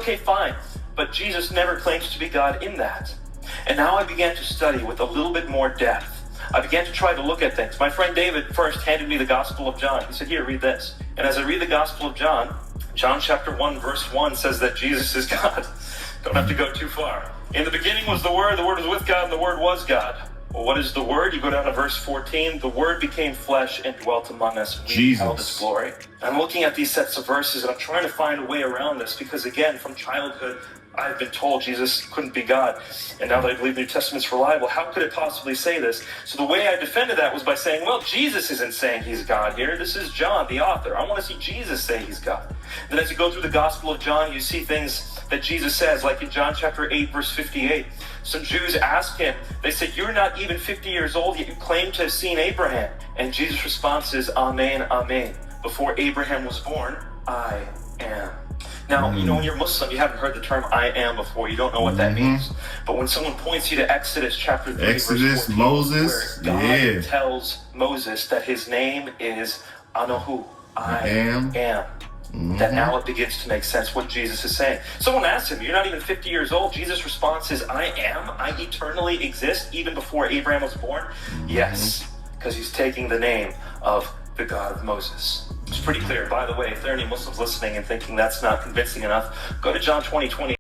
okay, fine. But Jesus never claims to be God in that. And now I began to study with a little bit more depth. I began to try to look at things. My friend David first handed me the Gospel of John. He said, here, read this. And as I read the Gospel of John, John chapter 1, verse 1 says that Jesus is God. Don't have to go too far. In the beginning was the Word was with God, and the Word was God. Well, what is the Word? You go down to verse 14. The Word became flesh and dwelt among us, and we beheld His glory. I'm looking at these sets of verses, and I'm trying to find a way around this, because again, from childhood, I've been told Jesus couldn't be God. And now that I believe the New Testament's reliable, how could it possibly say this? So the way I defended that was by saying, well, Jesus isn't saying He's God here. This is John, the author. I want to see Jesus say He's God. Then as you go through the Gospel of John, you see things that Jesus says, like in John chapter 8, verse 58. Some Jews asked Him, they said, you're not even 50 years old, yet you claim to have seen Abraham. And Jesus' response is, Amen, Amen. Before Abraham was born, I am. Now, you know, when you're Muslim, you haven't heard the term I am before. You don't know what that means. But when someone points you to Exodus chapter 3, verse 14, Moses, where God tells Moses that his name is Anohu, I am. That now it begins to make sense what Jesus is saying. Someone asked him, you're not even 50 years old. Jesus' response is, I am. I eternally exist even before Abraham was born. Yes, because He's taking the name of the God of Moses. It's pretty clear. By the way, if there are any Muslims listening and thinking that's not convincing enough, go to John 20:20.